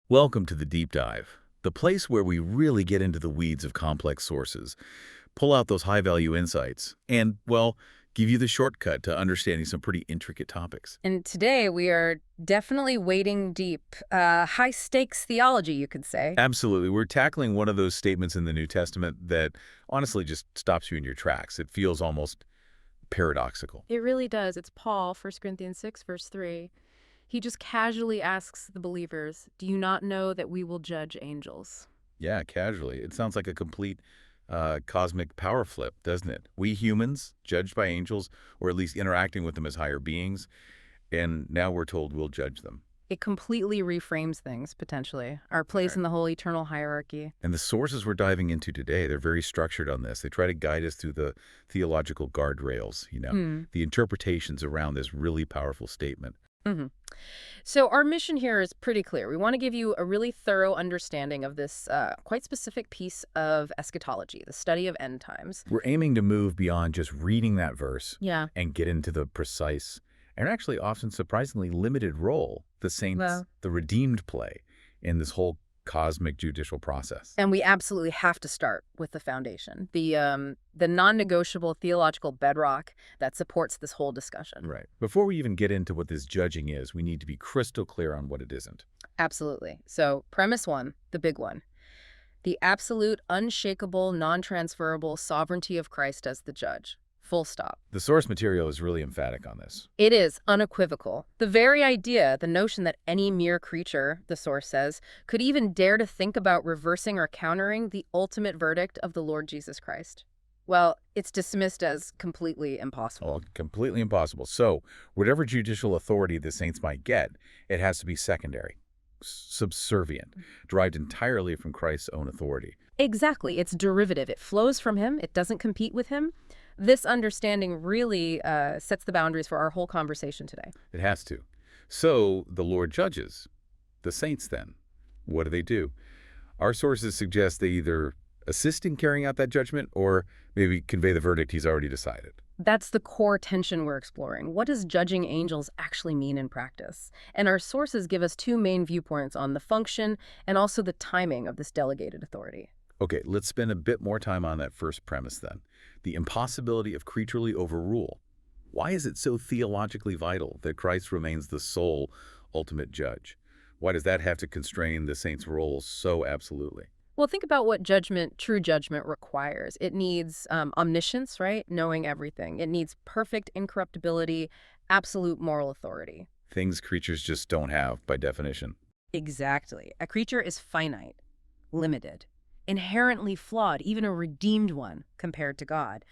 Welcome to the Deep Dive, the place where we really get into the weeds of complex sources, pull out those high-value insights, and, well, give you the shortcut to understanding some pretty intricate topics. And today we are definitely wading deep. High-stakes theology, you could say. Absolutely. We're tackling one of those statements in the New Testament that honestly just stops you in your tracks. It feels almost paradoxical. It really does. It's Paul, 1 Corinthians 6, verse 3. He just casually asks the believers, do you not know that we will judge angels? Yeah, casually. It sounds like a complete cosmic power flip, doesn't it? We humans, judged by angels, or at least interacting with them as higher beings, and now we're told we'll judge them. It completely reframes things, potentially. Our place Right. in the whole eternal hierarchy. And the sources we're diving into today, they're very structured on this. They try to guide us through the theological guardrails, the interpretations around this really powerful statement. Hmm. So our mission here is pretty clear. We want to give you a really thorough understanding of this quite specific piece of eschatology, the study of end times. We're aiming to move beyond just reading that verse Yeah. and get into the precise and actually often surprisingly limited role the saints, Well, the redeemed play in this whole cosmic judicial process. and we absolutely have to start with the foundation, the non-negotiable theological bedrock that supports this whole discussion. Right. Before we even get into what this judging is, we need to be crystal clear on what it isn't. Absolutely. So premise one, the big one, the absolute, unshakable, non-transferable sovereignty of Christ as the judge. Full stop. The source material is really emphatic on this. It is unequivocal. The very idea, the notion that any mere creature, the source says, could even dare to think about reversing or countering the ultimate verdict of the Lord Jesus Christ. Well, it's dismissed as completely impossible. Well, completely impossible. So, whatever judicial authority the saints might get, it has to be secondary, subservient, derived entirely from Christ's own authority. Exactly. It's derivative. It flows from him. It doesn't compete with him. This understanding really sets the boundaries for our whole conversation today. It has to. So, the Lord judges. The saints, then, what do? Our sources suggest they either assist in carrying out that judgment or maybe convey the verdict he's already decided. That's the core tension we're exploring. What does judging angels actually mean in practice? And our sources give us two main viewpoints on the function and also the timing of this delegated authority. Okay, let's spend a bit more time on that first premise then. The impossibility of creaturely overrule. Why is it so theologically vital that Christ remains the sole ultimate judge? Why does that have to constrain the saints' role so absolutely? Well, think about what judgment, true judgment, requires. It needs omniscience, right? Knowing everything. It needs perfect incorruptibility, absolute moral authority. Things creatures just don't have by definition. Exactly. A creature is finite, limited, inherently flawed, even a redeemed one compared to God.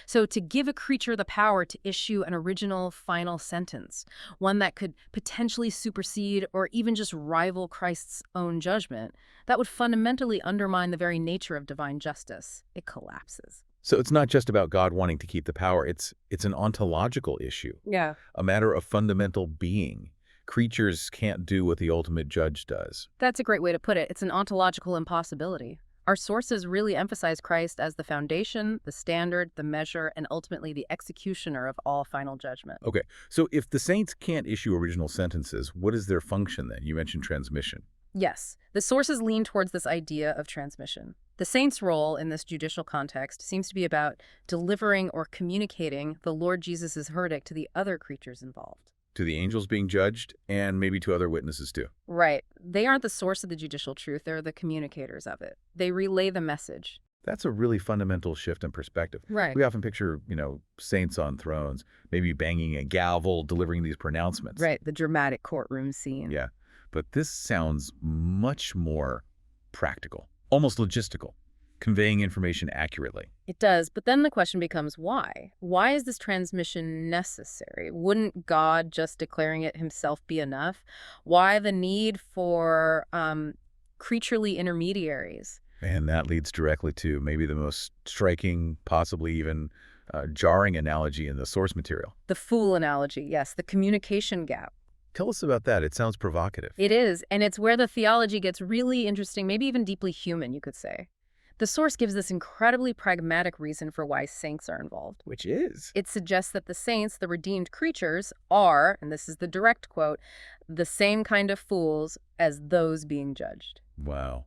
So to give a creature the power to issue an original final sentence, one that could potentially supersede or even just rival Christ's own judgment, that would fundamentally undermine the very nature of divine justice. It collapses. So it's not just about God wanting to keep the power. It's an ontological issue, Yeah. a matter of fundamental being. Creatures can't do what the ultimate judge does. That's a great way to put it. It's an ontological impossibility. Our sources really emphasize Christ as the foundation, the standard, the measure, and ultimately the executioner of all final judgment. Okay, so if the saints can't issue original sentences, what is their function then? You mentioned transmission. Yes, the sources lean towards this idea of transmission. The saint's role in this judicial context seems to be about delivering or communicating the Lord Jesus' verdict to the other creatures involved. To the angels being judged, and maybe to other witnesses too. Right. They aren't the source of the judicial truth. They're the communicators of it. They relay the message. That's a really fundamental shift in perspective. Right. We often picture, saints on thrones, maybe banging a gavel, delivering these pronouncements. Right. The dramatic courtroom scene. Yeah, but this sounds much more practical, almost logistical, conveying information accurately. It does, but then the question becomes why? Why is this transmission necessary? Wouldn't God just declaring it himself be enough? Why the need for creaturely intermediaries? And that leads directly to maybe the most striking, possibly even jarring analogy in the source material. The fool analogy, yes, the communication gap. Tell us about that. It sounds provocative. It is, and it's where the theology gets really interesting, maybe even deeply human, you could say. The source gives this incredibly pragmatic reason for why saints are involved. Which is? It suggests that the saints, the redeemed creatures, are, and this is the direct quote, the same kind of fools as those being judged. Wow.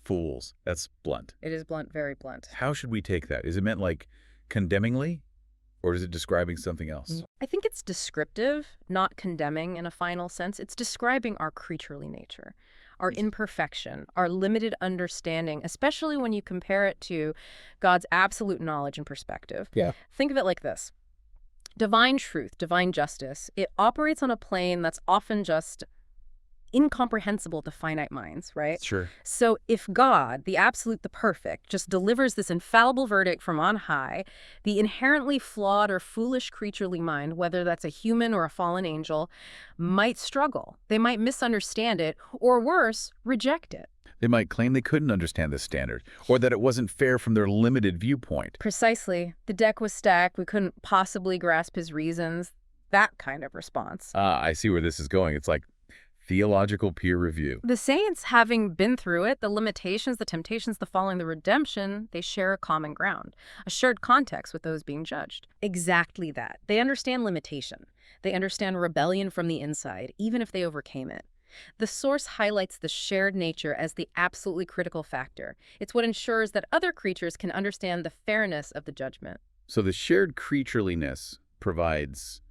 Fools. That's blunt. It is blunt, very blunt. How should we take that? Is it meant like condemningly? Or is it describing something else? I think it's descriptive, not condemning in a final sense. It's describing our creaturely nature, our imperfection, our limited understanding, especially when you compare it to God's absolute knowledge and perspective. Yeah. Think of it like this. Divine truth, divine justice, it operates on a plane that's often just incomprehensible to finite minds, right? Sure. So if God, the absolute, the perfect, just delivers this infallible verdict from on high, the inherently flawed or foolish creaturely mind, whether that's a human or a fallen angel, might struggle. They might misunderstand it, or worse, reject it. They might claim they couldn't understand this standard, or that it wasn't fair from their limited viewpoint. Precisely. The deck was stacked. We couldn't possibly grasp his reasons. That kind of response. I see where this is going. It's like theological peer review. The saints, having been through it, the limitations, the temptations, the falling, the redemption, they share a common ground, a shared context with those being judged. Exactly that. They understand limitation. They understand rebellion from the inside, even if they overcame it. The source highlights the shared nature as the absolutely critical factor. It's what ensures that other creatures can understand the fairness of the judgment. So the shared creatureliness provides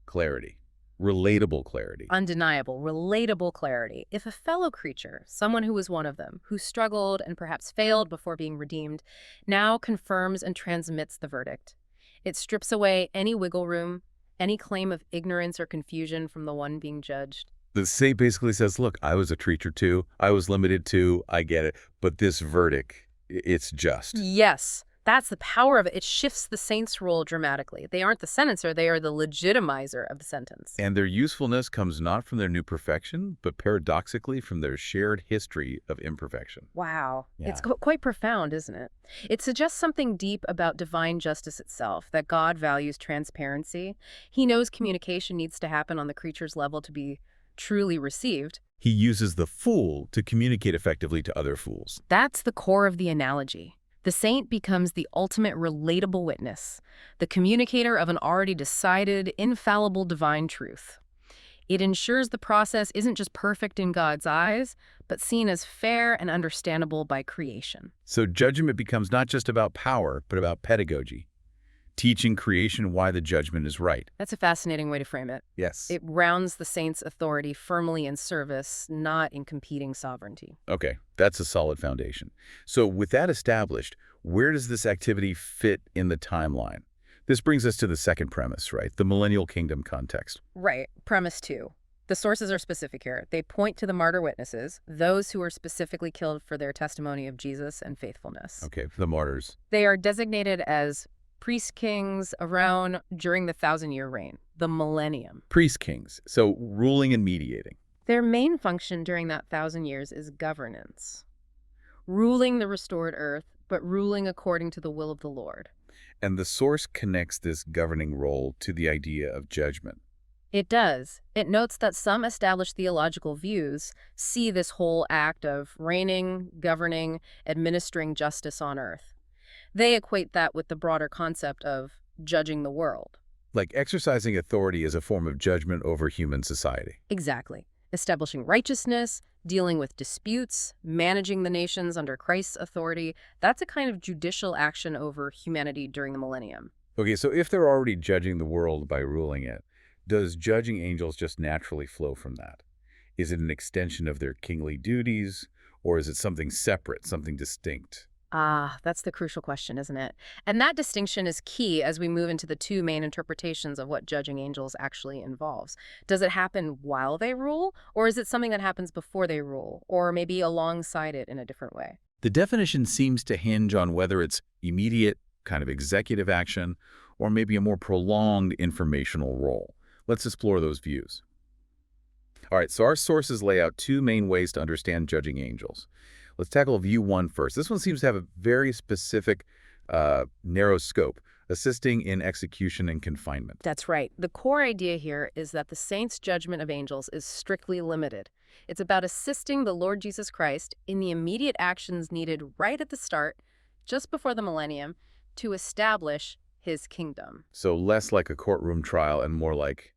clarity. Relatable clarity. Undeniable, relatable clarity. If a fellow creature, someone who was one of them, who struggled and perhaps failed before being redeemed, now confirms and transmits the verdict, it strips away any wiggle room, any claim of ignorance or confusion from the one being judged. The saint basically says, look, I was a creature too. I was limited too. I get it. But this verdict, it's just. Yes. That's the power of it. It shifts the saint's role dramatically. They aren't the sentencer, they are the legitimizer of the sentence. And their usefulness comes not from their new perfection, but paradoxically from their shared history of imperfection. Wow. Yeah. It's quite profound, isn't it? It suggests something deep about divine justice itself, that God values transparency. He knows communication needs to happen on the creature's level to be truly received. He uses the fool to communicate effectively to other fools. That's the core of the analogy. The saint becomes the ultimate relatable witness, the communicator of an already decided, infallible divine truth. It ensures the process isn't just perfect in God's eyes, but seen as fair and understandable by creation. So judgment becomes not just about power, but about pedagogy, teaching creation why the judgment is right. That's a fascinating way to frame it. Yes. It grounds the saint's authority firmly in service, not in competing sovereignty. Okay, that's a solid foundation. So with that established, where does this activity fit in the timeline? This brings us to the second premise, right? The millennial kingdom context. Right. Premise 2. The sources are specific here. They point to the martyr witnesses, those who were specifically killed for their testimony of Jesus and faithfulness. Okay, the martyrs. They are designated as priest kings around during the 1,000-year reign, the millennium. Priest kings, so ruling and mediating. Their main function during that 1,000 years is governance. Ruling the restored earth, but ruling according to the will of the Lord. And the source connects this governing role to the idea of judgment. It does. It notes that some established theological views see this whole act of reigning, governing, administering justice on earth. They equate that with the broader concept of judging the world. Like exercising authority as a form of judgment over human society. Exactly. Establishing righteousness, dealing with disputes, managing the nations under Christ's authority. That's a kind of judicial action over humanity during the millennium. Okay, so if they're already judging the world by ruling it, does judging angels just naturally flow from that? Is it an extension of their kingly duties, or is it something separate, something distinct? That's the crucial question, isn't it? And that distinction is key as we move into the two main interpretations of what judging angels actually involves. Does it happen while they rule, or is it something that happens before they rule, or maybe alongside it in a different way? The definition seems to hinge on whether it's immediate, kind of executive action, or maybe a more prolonged informational role. Let's explore those views. All right, so our sources lay out two main ways to understand judging angels. Let's tackle view 1 first. This one seems to have a very specific, narrow scope, assisting in execution and confinement. That's right. The core idea here is that the saint's judgment of angels is strictly limited. It's about assisting the Lord Jesus Christ in the immediate actions needed right at the start, just before the millennium, to establish his kingdom. So less like a courtroom trial and more like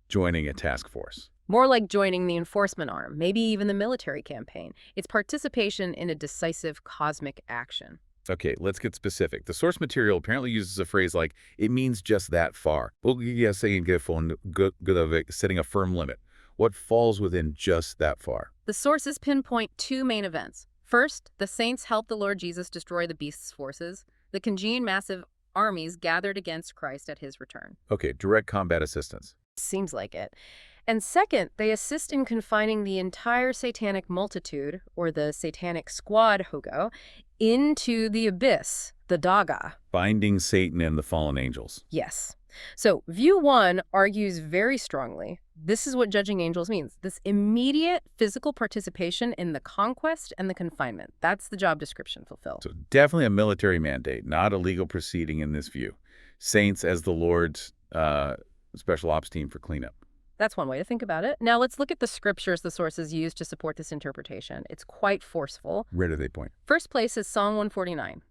joining a task force. More like joining the enforcement arm, maybe even the military campaign. It's participation in a decisive cosmic action. Okay, let's get specific. The source material apparently uses a phrase like, it means just that far. Setting a firm limit. What falls within just that far? The sources pinpoint two main events. First, the saints help the Lord Jesus destroy the beast's forces, the congealed massive armies gathered against Christ at his return. Okay, direct combat assistance. Seems like it. And second, they assist in confining the entire satanic multitude, or the satanic squad, Hogo, into the abyss, the Daga. Binding Satan and the fallen angels. Yes. So view one argues very strongly. This is what judging angels means. This immediate physical participation in the conquest and the confinement. That's the job description fulfilled. So definitely a military mandate, not a legal proceeding in this view. Saints as the Lord's special ops team for cleanup. That's one way to think about it. Now let's look at the scriptures the sources use to support this interpretation. It's quite forceful. Where do they point? First place is Psalm 149.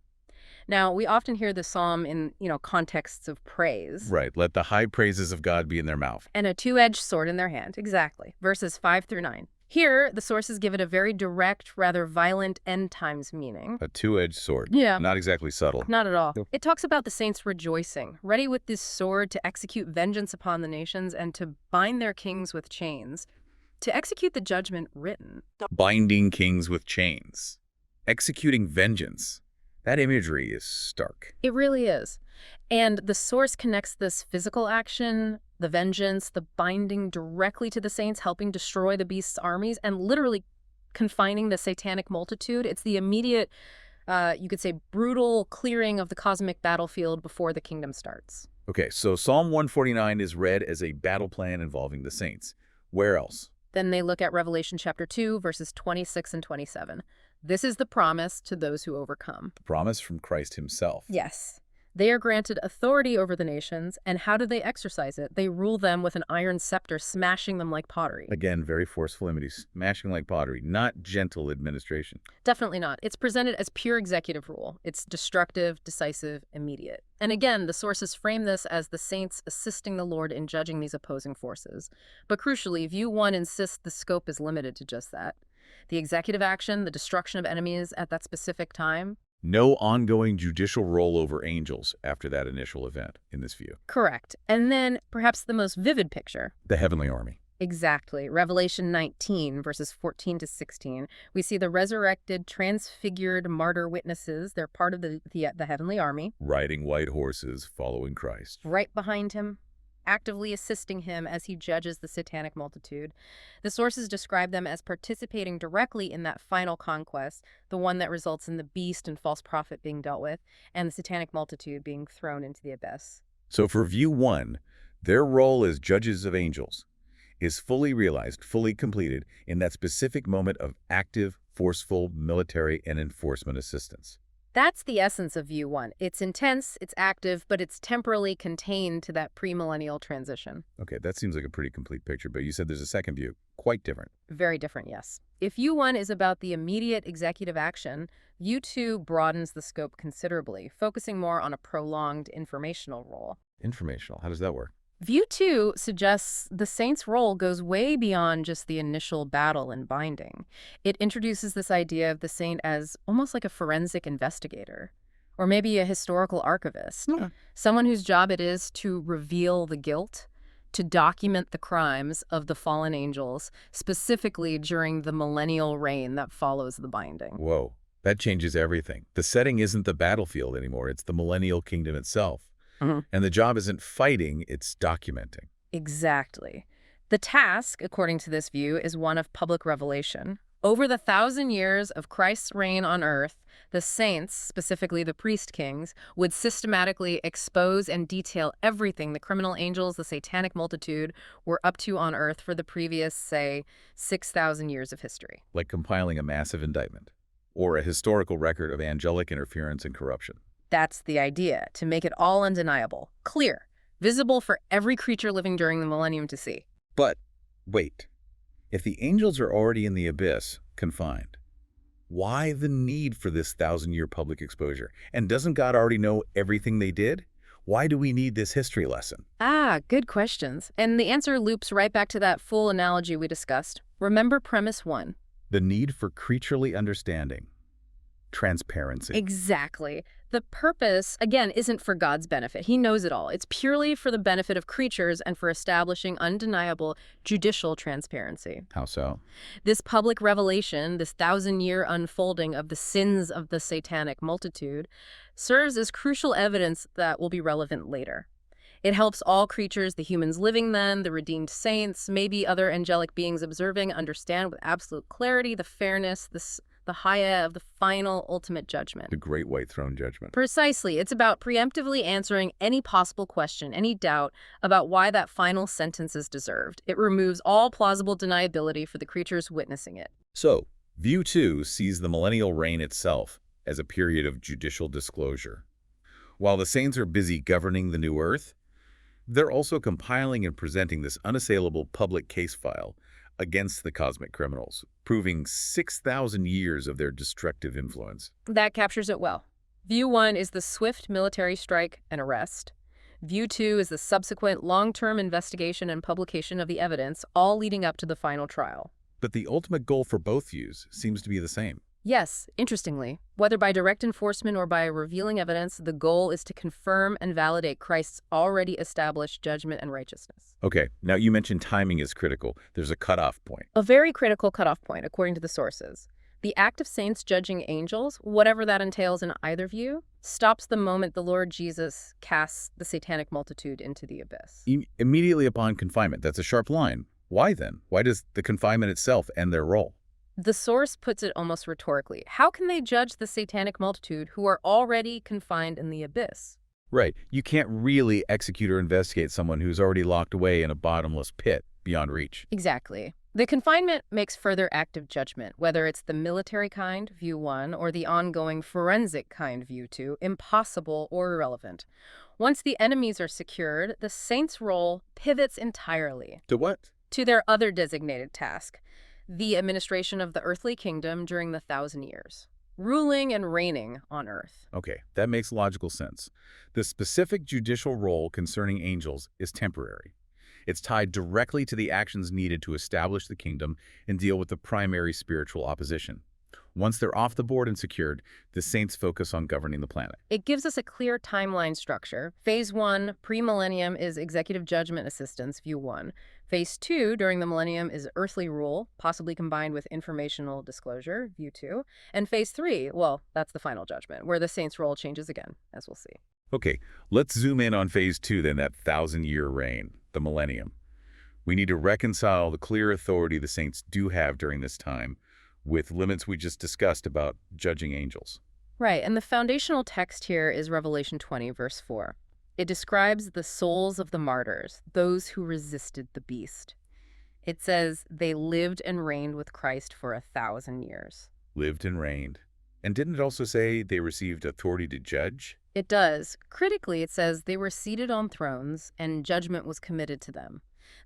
Now, we often hear the psalm in, contexts of praise. Right. Let the high praises of God be in their mouth. And a two-edged sword in their hand. Exactly. Verses 5 through 9. Here, the sources give it a very direct, rather violent end times meaning. A two-edged sword. Yeah. Not exactly subtle. Not at all. Nope. It talks about the saints rejoicing, ready with this sword to execute vengeance upon the nations and to bind their kings with chains, to execute the judgment written. Binding kings with chains. Executing vengeance. That imagery is stark. It really is. And the source connects this physical action, the vengeance, the binding directly to the saints, helping destroy the beast's armies, and literally confining the satanic multitude. It's the immediate, you could say, brutal clearing of the cosmic battlefield before the kingdom starts. Okay, so Psalm 149 is read as a battle plan involving the saints. Where else? Then they look at Revelation chapter 2, verses 26 and 27. This is the promise to those who overcome. The promise from Christ himself. Yes. They are granted authority over the nations, and how do they exercise it? They rule them with an iron scepter, smashing them like pottery. Again, very forceful imagery, smashing like pottery, not gentle administration. Definitely not. It's presented as pure executive rule. It's destructive, decisive, immediate. And again, the sources frame this as the saints assisting the Lord in judging these opposing forces. But crucially, view one insists the scope is limited to just that. The executive action, the destruction of enemies at that specific time. No ongoing judicial role over angels after that initial event in this view. Correct. And then perhaps the most vivid picture. The heavenly army. Exactly. Revelation 19, verses 14 to 16. We see the resurrected, transfigured martyr witnesses. They're part of the heavenly army. Riding white horses, following Christ. Right behind him, actively assisting him as he judges the satanic multitude. The sources describe them as participating directly in that final conquest, the one that results in the beast and false prophet being dealt with, and the satanic multitude being thrown into the abyss. So for view one, their role as judges of angels is fully realized, fully completed in that specific moment of active, forceful military and enforcement assistance. That's the essence of view one. It's intense, it's active, but it's temporally contained to that premillennial transition. Okay, that seems like a pretty complete picture, but you said there's a second view. Quite different. Very different, yes. If view one is about the immediate executive action, view two broadens the scope considerably, focusing more on a prolonged informational role. Informational. How does that work? View two suggests the saint's role goes way beyond just the initial battle and binding. It introduces this idea of the saint as almost like a forensic investigator, or maybe a historical archivist, someone whose job it is to reveal the guilt, to document the crimes of the fallen angels, specifically during the millennial reign that follows the binding. Whoa, that changes everything. The setting isn't the battlefield anymore. It's the millennial kingdom itself. And the job isn't fighting, it's documenting. Exactly. The task, according to this view, is one of public revelation. Over the 1,000 years of Christ's reign on earth, the saints, specifically the priest kings, would systematically expose and detail everything the criminal angels, the satanic multitude, were up to on earth for the previous, say, 6,000 years of history. Like compiling a massive indictment, or a historical record of angelic interference and corruption. That's the idea, to make it all undeniable, clear, visible for every creature living during the millennium to see. But, wait. If the angels are already in the abyss, confined, why the need for this 1,000-year public exposure? And doesn't God already know everything they did? Why do we need this history lesson? Good questions. And the answer loops right back to that full analogy we discussed. Remember premise 1. The need for creaturely understanding. Transparency. Exactly. The purpose, again, isn't for God's benefit. He knows it all. It's purely for the benefit of creatures and for establishing undeniable judicial transparency. How so? This public revelation, this 1,000-year unfolding of the sins of the satanic multitude, serves as crucial evidence that will be relevant later. It helps all creatures, the humans living then, the redeemed saints, maybe other angelic beings observing, understand with absolute clarity the fairness, the haya of the final ultimate judgment. The great white throne judgment. Precisely. It's about preemptively answering any possible question, any doubt about why that final sentence is deserved. It removes all plausible deniability for the creatures witnessing it. So, view 2 sees the millennial reign itself as a period of judicial disclosure. While the saints are busy governing the new earth, they're also compiling and presenting this unassailable public case file against the cosmic criminals, proving 6,000 years of their destructive influence. That captures it well. View 1 is the swift military strike and arrest. View 2 is the subsequent long-term investigation and publication of the evidence, all leading up to the final trial. But the ultimate goal for both views seems to be the same. Yes, interestingly, whether by direct enforcement or by revealing evidence, the goal is to confirm and validate Christ's already established judgment and righteousness. Okay, now you mentioned timing is critical. There's a cutoff point. A very critical cutoff point, according to the sources. The act of saints judging angels, whatever that entails in either view, stops the moment the Lord Jesus casts the satanic multitude into the abyss. Immediately upon confinement. That's a sharp line. Why then? Why does the confinement itself end their role? The source puts it almost rhetorically. How can they judge the satanic multitude who are already confined in the abyss? Right. You can't really execute or investigate someone who's already locked away in a bottomless pit beyond reach. Exactly. The confinement makes further active judgment, whether it's the military kind, view 1, or the ongoing forensic kind, view 2, impossible or irrelevant. Once the enemies are secured, the saints' role pivots entirely. To what? To their other designated task, the administration of the earthly kingdom during the 1,000 years, ruling and reigning on earth. Okay, that makes logical sense. The specific judicial role concerning angels is temporary. It's tied directly to the actions needed to establish the kingdom and deal with the primary spiritual opposition. Once they're off the board and secured, the saints focus on governing the planet. It gives us a clear timeline structure. Phase 1, pre-millennium, is executive judgment assistance, view 1. Phase 2, during the millennium, is earthly rule, possibly combined with informational disclosure, view 2. And phase 3, well, that's the final judgment, where the saints' role changes again, as we'll see. Okay, let's zoom in on phase 2 then, that 1,000-year reign, the millennium. We need to reconcile the clear authority the saints do have during this time with limits we just discussed about judging angels. Right, and the foundational text here is Revelation 20, verse 4. It describes the souls of the martyrs, those who resisted the beast. It says they lived and reigned with Christ for 1,000 years. Lived and reigned. And didn't it also say they received authority to judge? It does. Critically, it says they were seated on thrones and judgment was committed to them.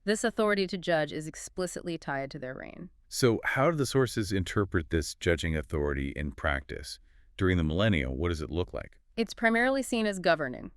This authority to judge is explicitly tied to their reign. So how do the sources interpret this judging authority in practice? During the millennium, what does it look like? It's primarily seen as governing,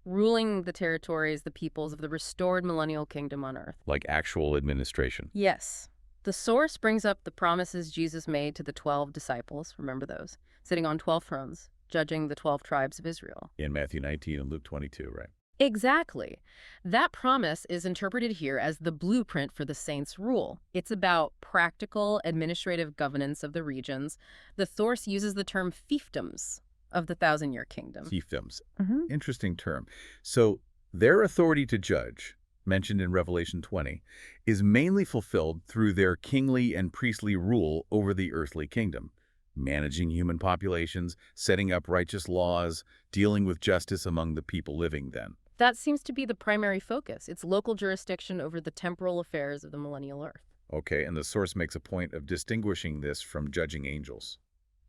ruling the territories, the peoples of the restored millennial kingdom on earth. Like actual administration? Yes. The source brings up the promises Jesus made to the 12 disciples, remember those, sitting on 12 thrones, judging the 12 tribes of Israel. In Matthew 19 and Luke 22, right? Exactly. That promise is interpreted here as the blueprint for the saints' rule. It's about practical administrative governance of the regions. The source uses the term fiefdoms of the 1,000-year kingdom. Fiefdoms. Interesting term. So their authority to judge, mentioned in Revelation 20, is mainly fulfilled through their kingly and priestly rule over the earthly kingdom, managing human populations, setting up righteous laws, dealing with justice among the people living then. That seems to be the primary focus. It's local jurisdiction over the temporal affairs of the millennial earth. Okay, and the source makes a point of distinguishing this from judging angels.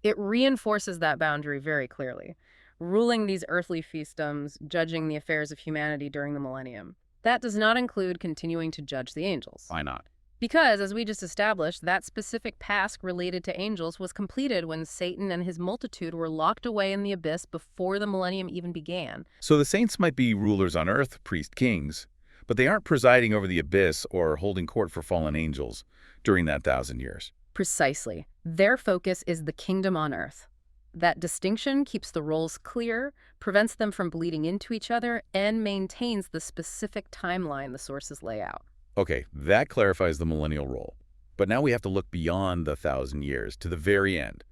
It reinforces that boundary very clearly, ruling these earthly fiefdoms, judging the affairs of humanity during the millennium. That does not include continuing to judge the angels. Why not? Because, as we just established, that specific task related to angels was completed when Satan and his multitude were locked away in the abyss before the millennium even began. So the saints might be rulers on earth, priest kings, but they aren't presiding over the abyss or holding court for fallen angels during that 1,000 years. Precisely. Their focus is the kingdom on earth. That distinction keeps the roles clear, prevents them from bleeding into each other, and maintains the specific timeline the sources lay out. Okay, that clarifies the millennial role. But now we have to look beyond the 1,000 years, to the very end,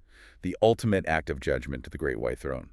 the ultimate act of judgment to the Great White Throne.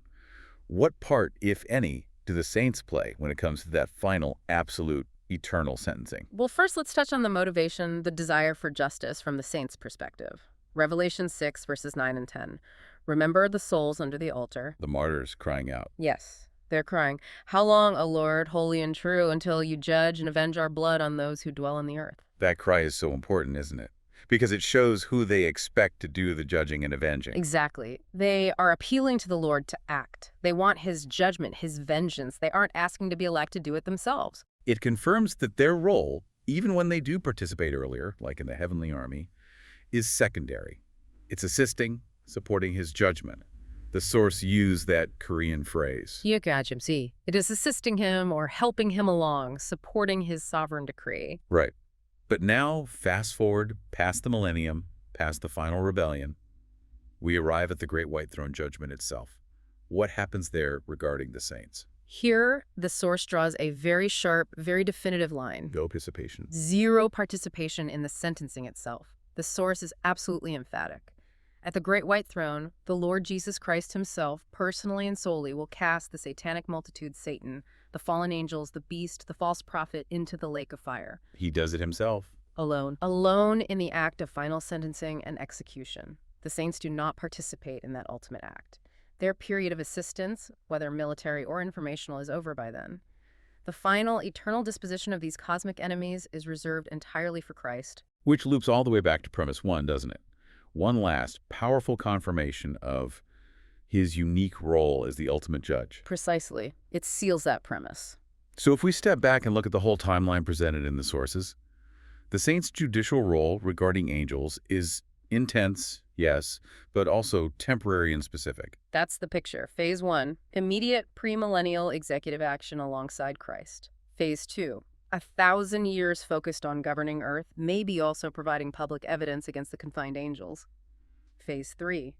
What part, if any, do the saints play when it comes to that final, absolute, eternal sentencing? Well, first let's touch on the motivation, the desire for justice from the saints' perspective. Revelation 6, verses 9 and 10. Remember the souls under the altar. The martyrs crying out. Yes, they're crying, "How long, O Lord, holy and true, until you judge and avenge our blood on those who dwell on the earth?" That cry is so important, isn't it? Because it shows who they expect to do the judging and avenging. Exactly. They are appealing to the Lord to act. They want his judgment, his vengeance. They aren't asking to be elect to do it themselves. It confirms that their role, even when they do participate earlier, like in the heavenly army, is secondary. It's assisting, supporting his judgment. The source used that Korean phrase. It is assisting him or helping him along, supporting his sovereign decree. Right. But now, fast forward past the millennium, past the final rebellion, we arrive at the Great White Throne judgment itself. What happens there regarding the saints? Here, the source draws a very sharp, very definitive line. No participation. Zero participation in the sentencing itself. The source is absolutely emphatic. At the Great White Throne, the Lord Jesus Christ himself, personally and solely, will cast the satanic multitude, Satan, the fallen angels, the beast, the false prophet, into the lake of fire. He does it himself. Alone. Alone in the act of final sentencing and execution. The saints do not participate in that ultimate act. Their period of assistance, whether military or informational, is over by then. The final, eternal disposition of these cosmic enemies is reserved entirely for Christ. Which loops all the way back to premise 1, doesn't it? One last, powerful confirmation of his unique role as the ultimate judge. Precisely. It seals that premise. So if we step back and look at the whole timeline presented in the sources, the saints' judicial role regarding angels is intense, yes, but also temporary and specific. That's the picture. Phase 1, immediate premillennial executive action alongside Christ. Phase 2, 1,000 years focused on governing earth, maybe also providing public evidence against the confined angels. Phase 3,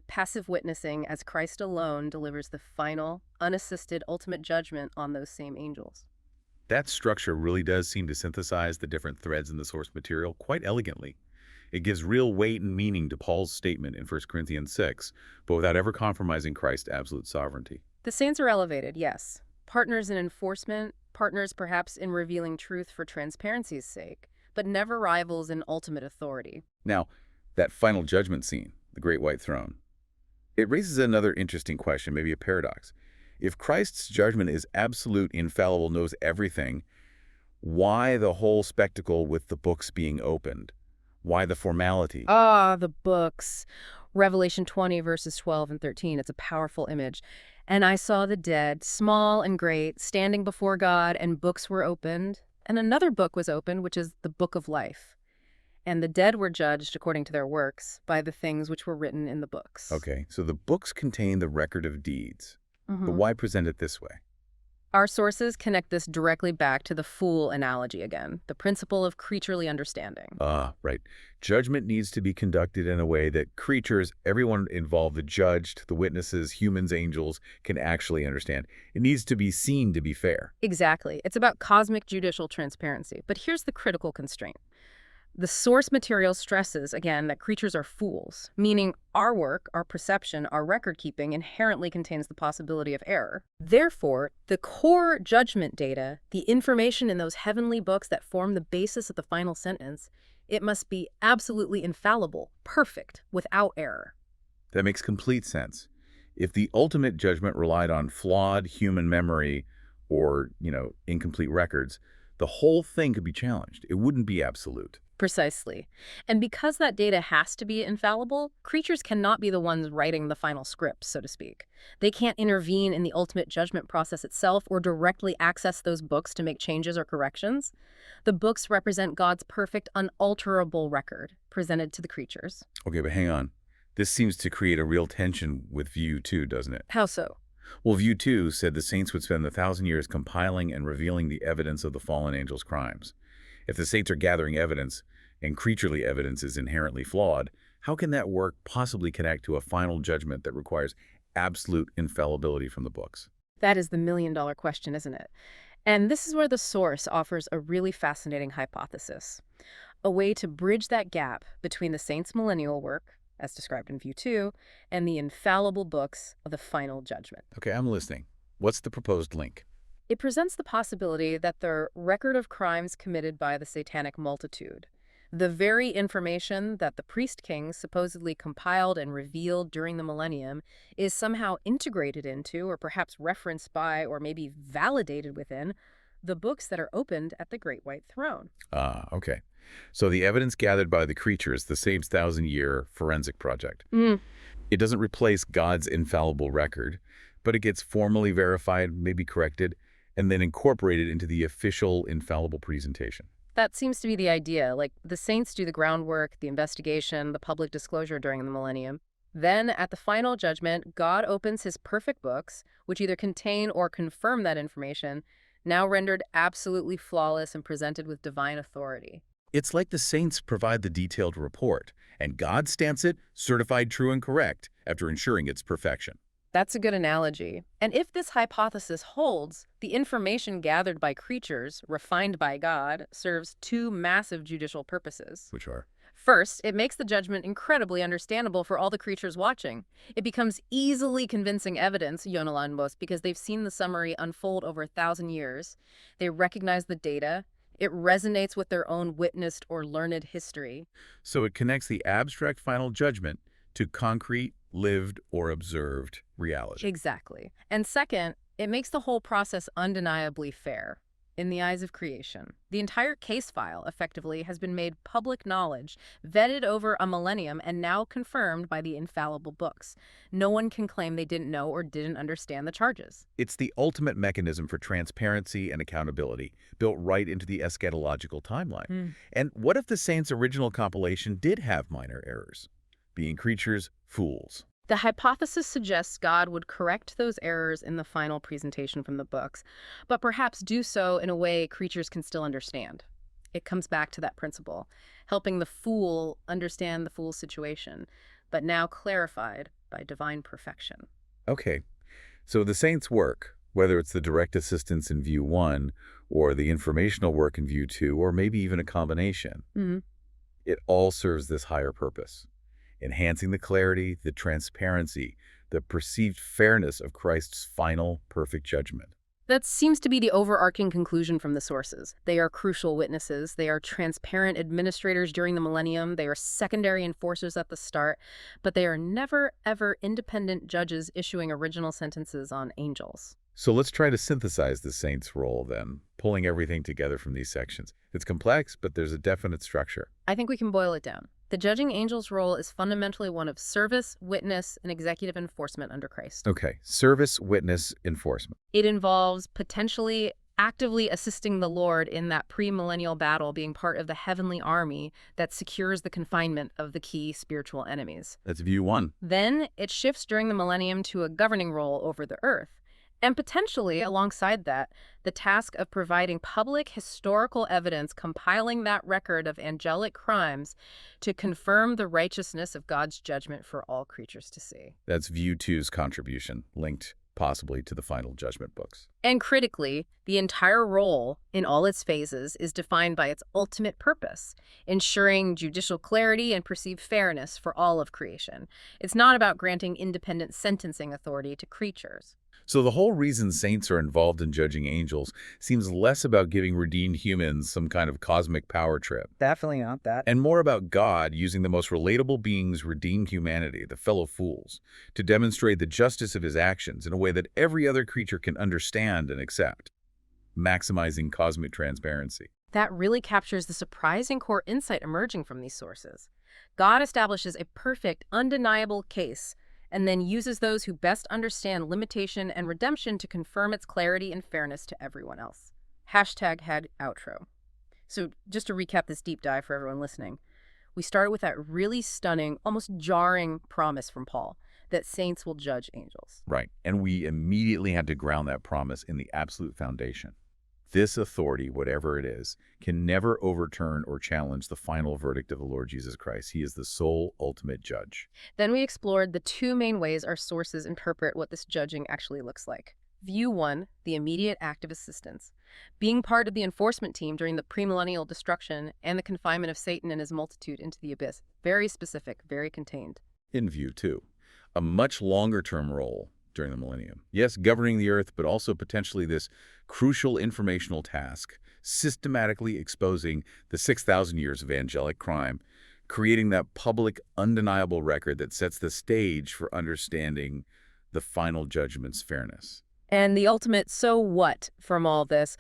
passive witnessing as Christ alone delivers the final, unassisted, ultimate judgment on those same angels. That structure really does seem to synthesize the different threads in the source material quite elegantly. It gives real weight and meaning to Paul's statement in 1 Corinthians 6, but without ever compromising Christ's absolute sovereignty. The saints are elevated, yes. Partners in enforcement, partners perhaps in revealing truth for transparency's sake, but never rivals in ultimate authority. Now, that final judgment scene, the Great White Throne, it raises another interesting question, maybe a paradox. If Christ's judgment is absolute, infallible, knows everything, why the whole spectacle with the books being opened? Why the formality? The books. Revelation 20, verses 12 and 13. It's a powerful image. "And I saw the dead, small and great, standing before God, and books were opened. And another book was opened, which is the book of life. And the dead were judged according to their works by the things which were written in the books." Okay, so the books contain the record of deeds. Mhm. But why present it this way? Our sources connect this directly back to the fool analogy again, the principle of creaturely understanding. Right. Judgment needs to be conducted in a way that creatures, everyone involved, the judged, the witnesses, humans, angels, can actually understand. It needs to be seen to be fair. Exactly. It's about cosmic judicial transparency. But here's the critical constraint. The source material stresses, again, that creatures are fools, meaning our work, our perception, our record-keeping inherently contains the possibility of error. Therefore, the core judgment data, the information in those heavenly books that form the basis of the final sentence, it must be absolutely infallible, perfect, without error. That makes complete sense. If the ultimate judgment relied on flawed human memory or, incomplete records, the whole thing could be challenged. It wouldn't be absolute. Precisely. And because that data has to be infallible, creatures cannot be the ones writing the final script, so to speak. They can't intervene in the ultimate judgment process itself or directly access those books to make changes or corrections. The books represent God's perfect, unalterable record presented to the creatures. Okay, but hang on. This seems to create a real tension with View 2, doesn't it? How so? Well, View 2 said the saints would spend 1,000 years compiling and revealing the evidence of the fallen angels' crimes. If the saints are gathering evidence, and creaturely evidence is inherently flawed, how can that work possibly connect to a final judgment that requires absolute infallibility from the books? That is the million-dollar question, isn't it? And this is where the source offers a really fascinating hypothesis. A way to bridge that gap between the saints' millennial work, as described in View 2, and the infallible books of the final judgment. Okay, I'm listening. What's the proposed link? It presents the possibility that the record of crimes committed by the satanic multitude, the very information that the priest kings supposedly compiled and revealed during the millennium, is somehow integrated into, or perhaps referenced by, or maybe validated within, the books that are opened at the Great White Throne. Ah, okay. So the evidence gathered by the creatures, the same 1,000-year forensic project. It doesn't replace God's infallible record, but it gets formally verified, maybe corrected, and then incorporated into the official infallible presentation. That seems to be the idea. Like, the saints do the groundwork, the investigation, the public disclosure during the millennium. Then, at the final judgment, God opens his perfect books, which either contain or confirm that information, now rendered absolutely flawless and presented with divine authority. It's like the saints provide the detailed report, and God stamps it certified true and correct after ensuring its perfection. That's a good analogy. And if this hypothesis holds, the information gathered by creatures, refined by God, serves two massive judicial purposes. Which are? First, it makes the judgment incredibly understandable for all the creatures watching. It becomes easily convincing evidence, Yonalanbos, because they've seen the summary unfold over 1,000 years. They recognize the data. It resonates with their own witnessed or learned history. So it connects the abstract final judgment to concrete, lived, or observed reality. Exactly. And second, it makes the whole process undeniably fair in the eyes of creation. The entire case file, effectively, has been made public knowledge, vetted over a millennium, and now confirmed by the infallible books. No one can claim they didn't know or didn't understand the charges. It's the ultimate mechanism for transparency and accountability, built right into the eschatological timeline. And what if the saints' original compilation did have minor errors? Being creatures, fools. The hypothesis suggests God would correct those errors in the final presentation from the books, but perhaps do so in a way creatures can still understand. It comes back to that principle, helping the fool understand the fool's situation, but now clarified by divine perfection. Okay, so the saints' work, whether it's the direct assistance in View 1 or the informational work in View 2, or maybe even a combination, it all serves this higher purpose. Enhancing the clarity, the transparency, the perceived fairness of Christ's final perfect judgment. That seems to be the overarching conclusion from the sources. They are crucial witnesses. They are transparent administrators during the millennium. They are secondary enforcers at the start, but they are never, ever independent judges issuing original sentences on angels. So let's try to synthesize the saint's role then, pulling everything together from these sections. It's complex, but there's a definite structure. I think we can boil it down. The judging angel's role is fundamentally one of service, witness, and executive enforcement under Christ. Okay, service, witness, enforcement. It involves potentially actively assisting the Lord in that pre-millennial battle, being part of the heavenly army that secures the confinement of the key spiritual enemies. That's View 1. Then it shifts during the millennium to a governing role over the earth. And potentially, alongside that, the task of providing public historical evidence, compiling that record of angelic crimes to confirm the righteousness of God's judgment for all creatures to see. That's View 2's contribution, linked possibly to the final judgment books. And critically, the entire role in all its phases is defined by its ultimate purpose, ensuring judicial clarity and perceived fairness for all of creation. It's not about granting independent sentencing authority to creatures. So the whole reason saints are involved in judging angels seems less about giving redeemed humans some kind of cosmic power trip, Definitely not that. and more about God using the most relatable beings redeemed humanity, the fellow fools, to demonstrate the justice of his actions in a way that every other creature can understand and accept, maximizing cosmic transparency. That really captures the surprising core insight emerging from these sources. God establishes a perfect, undeniable case, and then uses those who best understand limitation and redemption to confirm its clarity and fairness to everyone else. #head outro. So just to recap this deep dive for everyone listening, we started with that really stunning, almost jarring promise from Paul that saints will judge angels. Right. And we immediately had to ground that promise in the absolute foundation. This authority, whatever it is, can never overturn or challenge the final verdict of the Lord Jesus Christ. He is the sole ultimate judge. Then we explored the two main ways our sources interpret what this judging actually looks like. View 1, the immediate act of assistance. Being part of the enforcement team during the premillennial destruction and the confinement of Satan and his multitude into the abyss. Very specific, very contained. In view 2, a much longer-term role during the millennium. Yes, governing the earth, but also potentially this crucial informational task, systematically exposing the 6,000 years of angelic crime, creating that public, undeniable record that sets the stage for understanding the final judgment's fairness. And the ultimate so what from all this,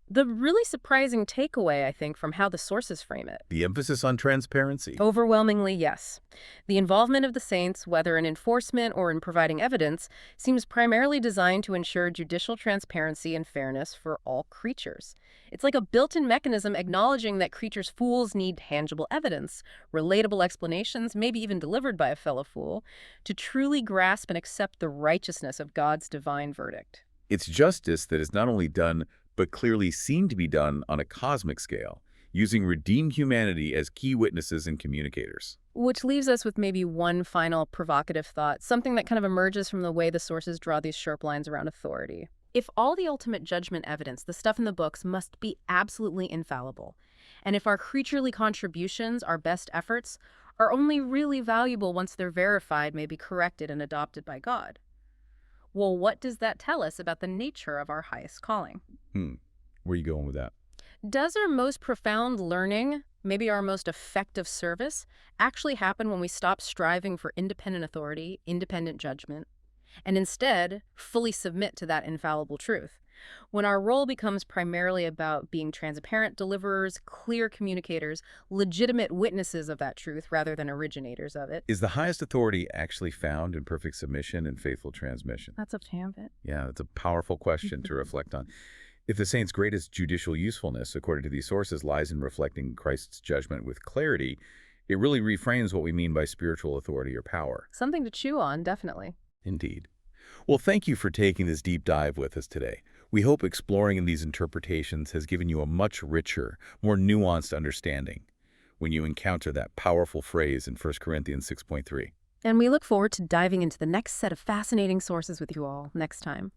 the really surprising takeaway, I think, from how the sources frame it. The emphasis on transparency. Overwhelmingly, yes. The involvement of the saints, whether in enforcement or in providing evidence, seems primarily designed to ensure judicial transparency and fairness for all creatures. It's like a built-in mechanism acknowledging that creatures' fools need tangible evidence, relatable explanations, maybe even delivered by a fellow fool, to truly grasp and accept the righteousness of God's divine verdict. It's justice that is not only done but clearly seen to be done on a cosmic scale, using redeemed humanity as key witnesses and communicators. Which leaves us with maybe one final provocative thought, something that kind of emerges from the way the sources draw these sharp lines around authority. If all the ultimate judgment evidence, the stuff in the books, must be absolutely infallible, and if our creaturely contributions, our best efforts, are only really valuable once they're verified, maybe corrected and adopted by God, well, what does that tell us about the nature of our highest calling? Where are you going with that? Does our most profound learning, maybe our most effective service, actually happen when we stop striving for independent authority, independent judgment, and instead fully submit to that infallible truth? When our role becomes primarily about being transparent deliverers, clear communicators, legitimate witnesses of that truth rather than originators of it. Is the highest authority actually found in perfect submission and faithful transmission? That's a tangent. Yeah, it's a powerful question to reflect on. If the saint's greatest judicial usefulness, according to these sources, lies in reflecting Christ's judgment with clarity, it really reframes what we mean by spiritual authority or power. Something to chew on, definitely. Indeed. Well, thank you for taking this deep dive with us today. We hope exploring in these interpretations has given you a much richer, more nuanced understanding when you encounter that powerful phrase in 1 Corinthians 6.3. And we look forward to diving into the next set of fascinating sources with you all next time.